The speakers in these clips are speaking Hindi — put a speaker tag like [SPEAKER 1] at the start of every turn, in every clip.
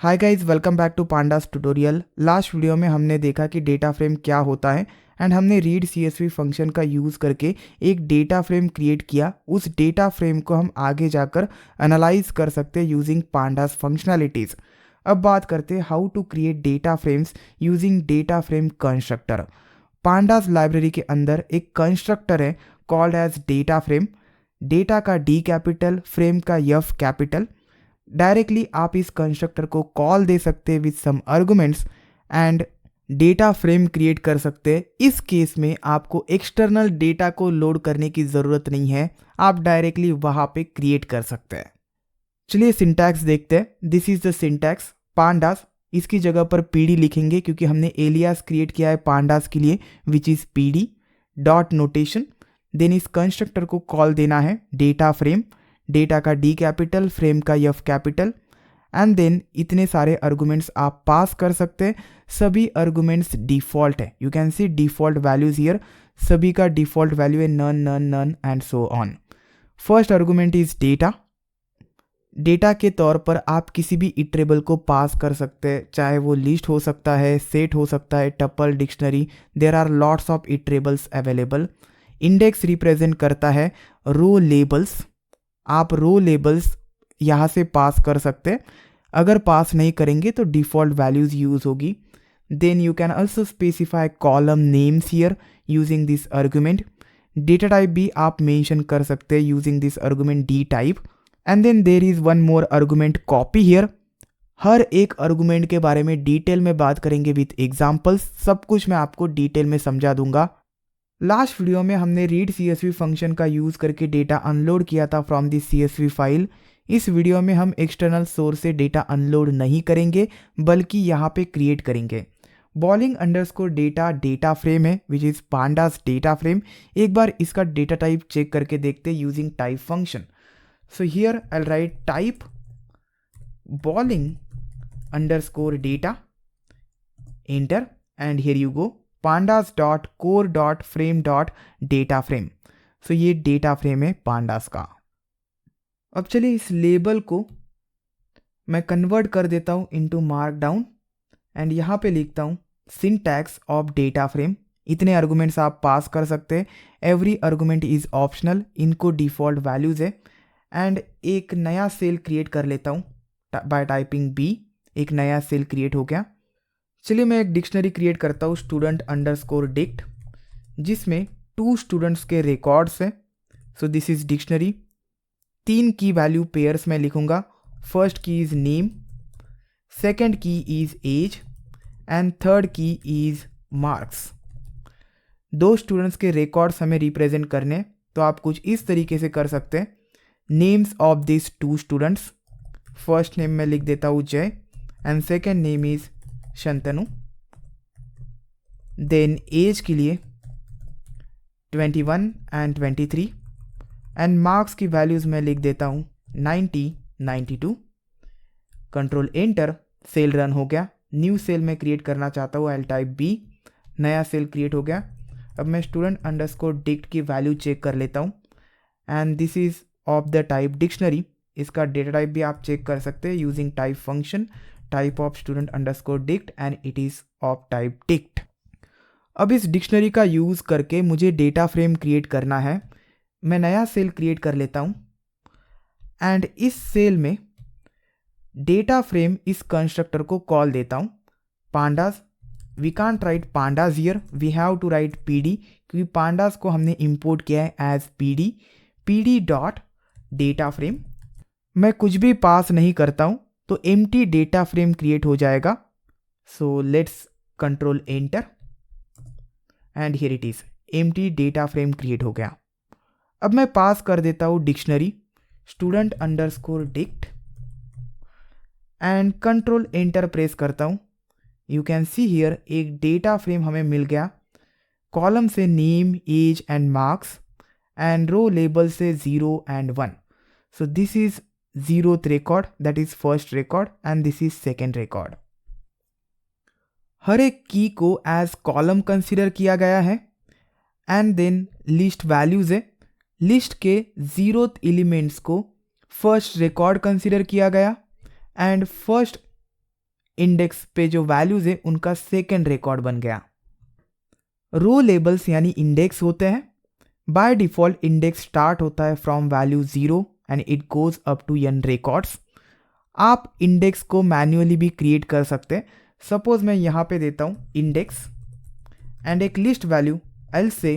[SPEAKER 1] Hi guys, welcome back to pandas tutorial. Last video में हमने देखा कि डेटा फ्रेम क्या होता है एंड हमने रीड सीएसवी फंक्शन का यूज़ करके एक डेटा फ्रेम क्रिएट किया। उस डेटा फ्रेम को हम आगे जाकर एनालाइज कर सकते हैं यूजिंग पांडास फंक्शनैलिटीज़। अब बात करते हैं how to create data frames using data frame constructor. Pandas library के अंदर एक कंस्ट्रक्टर है called as data frame. Data का डी कैपिटल, फ्रेम का एफ कैपिटल। डायरेक्टली आप इस कंस्ट्रक्टर को कॉल दे सकते हैं with some arguments and data frame create कर सकते हैं। इस केस में आपको एक्सटर्नल डेटा को लोड करने की ज़रूरत नहीं है, आप डायरेक्टली वहाँ पे क्रिएट कर सकते हैं। चलिए सिंटैक्स देखते हैं। This is the syntax pandas. इसकी जगह पर पीडी लिखेंगे क्योंकि हमने एलियास क्रिएट किया है पांडास के लिए, which is PD dot notation. Then इस कंस्ट्रक्टर को कॉल देना है डेटा फ्रेम, डेटा का डी कैपिटल, फ्रेम का एफ कैपिटल एंड देन इतने सारे आर्गुमेंट्स आप पास कर सकते हैं। सभी आर्गुमेंट्स डिफॉल्ट है, you can see default values here. सभी का डिफॉल्ट वैल्यू है none none none and so on. First argument is data. Data के तौर पर आप किसी भी इटरेबल को पास कर सकते हैं, चाहे वो लिस्ट हो सकता है, सेट हो सकता है, tuple, dictionary. There are lots of iterables available. Index represent करता है रो लेबल्स। आप रो लेबल्स यहाँ से पास कर सकते हैं। अगर पास नहीं करेंगे तो डिफ़ॉल्ट वैल्यूज़ यूज़ होगी। Then you can also specify column names here using this argument. Data type भी आप मेंशन कर सकते हैं using this argument D type. And then there is one more argument copy here. हर एक आर्गुमेंट के बारे में डिटेल में बात करेंगे विथ एग्जाम्पल्स। सब कुछ मैं आपको डिटेल में समझा दूंगा। लास्ट वीडियो में हमने रीड सीएसवी फंक्शन का यूज़ करके डेटा अनलोड किया था फ्रॉम दिस सीएसवी फाइल। इस वीडियो में हम एक्सटर्नल सोर्स से डेटा अनलोड नहीं करेंगे बल्कि यहाँ पे क्रिएट करेंगे। Bowling underscore data data frame है which is pandas data frame. एक बार इसका डेटा टाइप चेक करके देखते using type function. So here I write type bowling underscore data, enter and here you go pandas dot core dot frame dot data frame. So ये डेटा फ्रेम है पांडास का। अब चलिए इस लेबल को मैं कन्वर्ट कर देता हूँ इनटू मार्कडाउन एंड यहाँ पे लिखता हूँ सिंटैक्स ऑफ डेटा फ्रेम। इतने आर्गुमेंट्स आप पास कर सकते हैं। एवरी आर्गुमेंट इज़ ऑप्शनल, इनको डिफ़ॉल्ट वैल्यूज़ है। एंड एक नया सेल क्रिएट कर लेता हूँ बाय टाइपिंग बी। एक नया सेल क्रिएट हो गया। चलिए मैं एक डिक्शनरी क्रिएट करता हूँ स्टूडेंट अंडरस्कोर डिक्ट, जिसमें 2 स्टूडेंट्स के रिकॉर्ड्स हैं। सो दिस इज डिक्शनरी। 3 की वैल्यू पेयर्स में लिखूंगा। फर्स्ट की इज नेम, सेकंड की इज एज एंड थर्ड की इज मार्क्स। 2 स्टूडेंट्स के रिकॉर्ड्स हमें रिप्रेजेंट करने, तो आप कुछ इस तरीके से कर सकते हैं। Names of this 2 students, first name में लिख देता हूँ Jay and second name is Shantanu. Then age के लिए 21 एंड 23 एंड मार्क्स की वैल्यूज़ में लिख देता हूँ 90, 92। कंट्रोल एंटर, सेल रन हो गया। न्यू सेल में क्रिएट करना चाहता हूँ, आई टाइप बी। नया सेल क्रिएट हो गया। अब मैं स्टूडेंट अंडरस्कोर डिक्ट की वैल्यू चेक कर लेता हूँ and this is of the type dictionary. इसका डेटा टाइप भी आप चेक कर सकते हैं using type function, type of student underscore dict and it is of type dict. अब इस डिक्शनरी का यूज़ करके मुझे डेटा फ्रेम क्रिएट करना है। मैं नया सेल क्रिएट कर लेता हूँ एंड इस सेल में डेटा फ्रेम इस कंस्ट्रक्टर को कॉल देता हूँ pandas. We can't write pandas here, we have to write PD क्योंकि पांडास को हमने इंपोर्ट किया है as PD. PD dot data frame. मैं कुछ भी पास नहीं करता हूँ तो एम्प्टी डेटा फ्रेम क्रिएट हो जाएगा। So let's control enter and here it is empty data frame create हो गया। अब मैं पास कर देता हूँ dictionary student underscore dict and control enter press करता हूँ। यू कैन सी हियर एक डेटा फ्रेम हमें मिल गया। कॉलम से name, age and marks and row label से 0 and 1। So this is 0th record, that is first record and this is second record। हर एक की को एज कॉलम कंसिडर किया गया है एंड देन लिस्ट वैल्यूज है। लिस्ट के 0th एलिमेंट्स को फर्स्ट रिकॉर्ड कंसिडर किया गया एंड फर्स्ट इंडेक्स पे जो वैल्यूज है उनका सेकेंड रिकॉर्ड बन गया। रो लेबल्स यानी इंडेक्स होते हैं। बाय डिफॉल्ट इंडेक्स स्टार्ट होता है from value 0 and it goes up to n records. आप इंडेक्स को मैन्युअली भी क्रिएट कर सकते हैं। सपोज मैं यहाँ पे देता हूँ इंडेक्स एंड एक लिस्ट वैल्यू एल से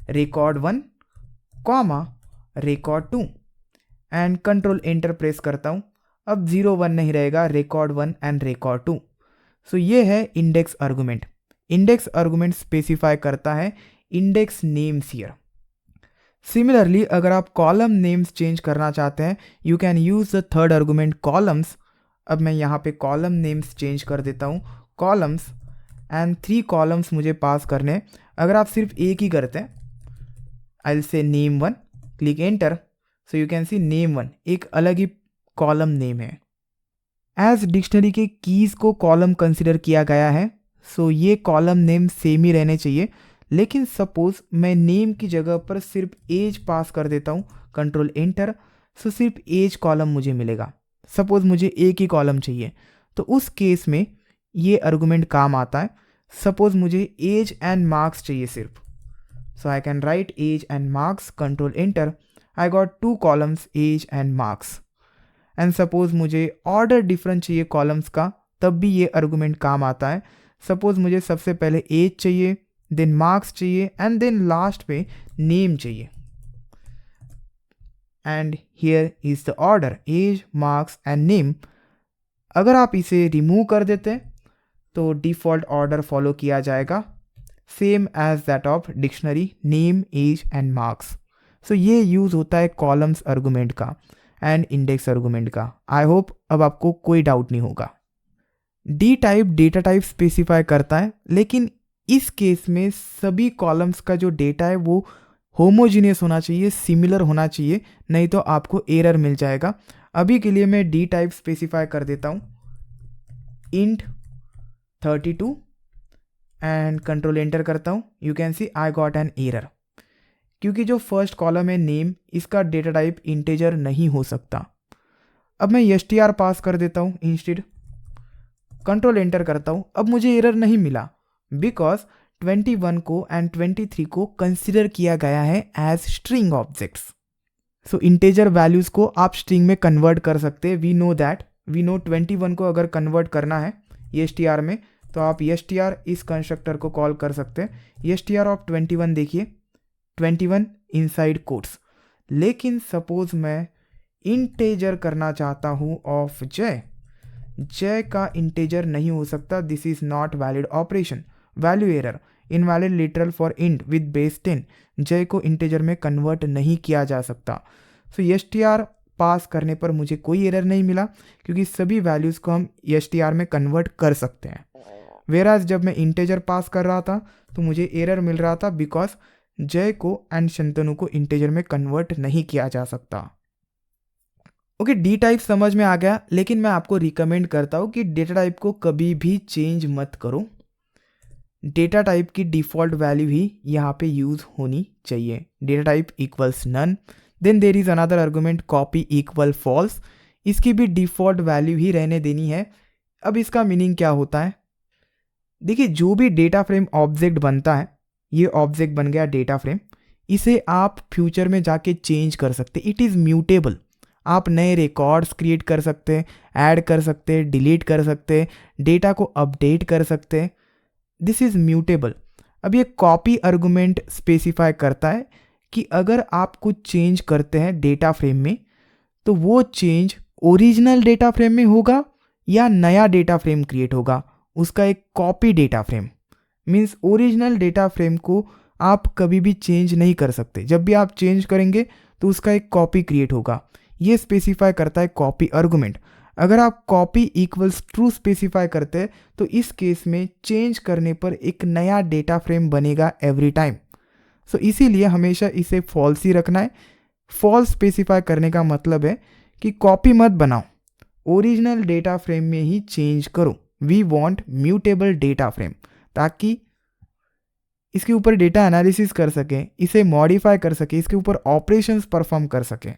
[SPEAKER 1] record 1 comma record 2 and control enter press करता हूँ। अब 0 1 नहीं रहेगा, रिकॉर्ड 1 एंड रिकॉर्ड 2। सो ये है index argument. Index argument specify करता है इंडेक्स नेम्स हियर। सिमिलरली अगर आप कॉलम नेम्स चेंज करना चाहते हैं you can use the third argument columns. अब मैं यहाँ पे कॉलम नेम्स चेंज कर देता हूँ कॉलम्स एंड 3 कॉलम्स मुझे पास करने। अगर आप सिर्फ एक ही करते हैं I will say name 1, click enter, so you can see name 1 एक अलग ही कॉलम नेम है। एज डिक्शनरी के कीज को कॉलम कंसिडर किया गया है सो ये कॉलम नेम सेम ही रहने चाहिए। लेकिन सपोज मैं नेम की जगह पर सिर्फ एज पास कर देता हूँ, कंट्रोल एंटर, सो सिर्फ एज कॉलम मुझे मिलेगा। सपोज मुझे एक ही कॉलम चाहिए तो उस केस में ये आर्गुमेंट काम आता है। सपोज मुझे एज एंड मार्क्स चाहिए सिर्फ, so I can write age and marks, control enter, I got 2 columns age and marks. And suppose मुझे ऑर्डर डिफरेंट चाहिए कॉलम्स का, तब भी ये आर्गुमेंट काम आता है। सपोज मुझे सबसे पहले एज चाहिए, देन मार्क्स चाहिए एंड देन लास्ट पे नेम चाहिए and here is the order age marks and name. अगर आप इसे रिमूव कर देते हैं तो डिफ़ॉल्ट ऑर्डर फॉलो किया जाएगा same as that of dictionary name age and marks. So ये यूज़ होता है कॉलम्स आर्गुमेंट का एंड इंडेक्स आर्गुमेंट का। आई होप अब आपको कोई डाउट नहीं होगा। D type data type specify करता है, लेकिन इस केस में सभी कॉलम्स का जो डेटा है वो होमोजीनियस होना चाहिए, सिमिलर होना चाहिए, नहीं तो आपको एरर मिल जाएगा। अभी के लिए मैं डी टाइप स्पेसिफाई कर देता हूँ इंट 32 एंड कंट्रोल एंटर करता हूँ। You can C I got an error क्योंकि जो फर्स्ट कॉलम है नेम, इसका डेटा टाइप इंटीजर नहीं हो सकता। अब मैं str पास कर देता हूँ इंस्टेड, कंट्रोल एंटर करता हूँ। अब मुझे एरर नहीं मिला बिकॉज 21 को एंड 23 को कंसिडर किया गया है एज स्ट्रिंग ऑब्जेक्ट्स। सो इंटीजर वैल्यूज को आप स्ट्रिंग में कन्वर्ट कर सकते हैं। वी नो 21 को अगर कन्वर्ट करना है str में तो आप str इस कंस्ट्रक्टर को कॉल कर सकते हैं। str ऑफ 21 देखिए 21 इनसाइड कोट्स। लेकिन सपोज मैं इंटीजर करना चाहता हूँ ऑफ जय का इंटीजर नहीं हो सकता। This is not valid operation, value error, invalid literal for int with base 10। जय को इंटीजर में कन्वर्ट नहीं किया जा सकता। सो str पास करने पर मुझे कोई एरर नहीं मिला क्योंकि सभी वैल्यूज़ को हम str में कन्वर्ट कर सकते हैं। वेराज जब मैं इंटीजर पास कर रहा था तो मुझे एरर मिल रहा था बिकॉज जय को एंड शंतनु को इंटीजर में कन्वर्ट नहीं किया जा सकता। ओके, डी टाइप समझ में आ गया, लेकिन मैं आपको रिकमेंड करता हूँ कि डेटा टाइप को कभी भी चेंज मत करो। डेटा टाइप की डिफ़ॉल्ट वैल्यू ही यहाँ पे यूज़ होनी चाहिए। Data type equals none, then there is another argument copy equal false, इसकी भी डिफ़ॉल्ट वैल्यू ही रहने देनी है। अब इसका मीनिंग क्या होता है, देखिए जो भी डेटा फ्रेम ऑब्जेक्ट बनता है, ये ऑब्जेक्ट बन गया डेटा फ्रेम, इसे आप फ्यूचर में जाके चेंज कर सकते, इट इज़ म्यूटेबल। आप नए रिकॉर्ड्स क्रिएट कर सकते हैं, ऐड कर सकते हैं, डिलीट कर सकते हैं, डेटा को अपडेट कर सकते हैं, दिस इज़ म्यूटेबल। अब ये कॉपी आर्गुमेंट स्पेसिफाई करता है कि अगर आप कुछ चेंज करते हैं डेटा फ्रेम में तो वो चेंज ओरिजिनल डेटा फ्रेम में होगा या नया डेटा फ्रेम क्रिएट होगा, उसका एक copy data frame. Means original data frame को आप कभी भी चेंज नहीं कर सकते, जब भी आप चेंज करेंगे तो उसका एक कॉपी क्रिएट होगा। ये स्पेसिफाई करता है कॉपी आर्गुमेंट। अगर आप कॉपी इक्वल्स ट्रू स्पेसिफाई करते हैं तो इस केस में चेंज करने पर एक नया डेटा फ्रेम बनेगा एवरी टाइम। सो इसीलिए हमेशा इसे फॉल्स ही रखना है। फॉल्स स्पेसिफाई करने का मतलब है कि कॉपी मत बनाओ, ओरिजिनल डेटा फ्रेम में ही चेंज करो। We want mutable data frame, ताकि इसके ऊपर डेटा एनालिसिस कर सकें, इसे मॉडिफाई कर सकें, इसके ऊपर ऑपरेशंस परफॉर्म कर सकें।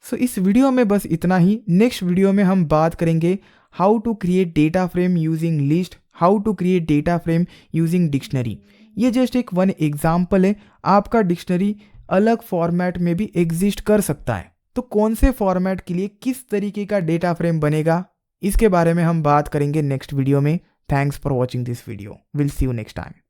[SPEAKER 1] सो इस वीडियो में बस इतना ही। नेक्स्ट वीडियो में हम बात करेंगे how to create data frame using list, how to create data frame using dictionary. ये जस्ट एक वन एग्जाम्पल है, आपका डिक्शनरी अलग फॉर्मेट में भी एग्जिस्ट कर सकता है। तो कौन से फॉर्मेट के लिए किस तरीके का डेटा फ्रेम बनेगा, इसके बारे में हम बात करेंगे नेक्स्ट वीडियो में। Thanks for watching this video, will see you next time.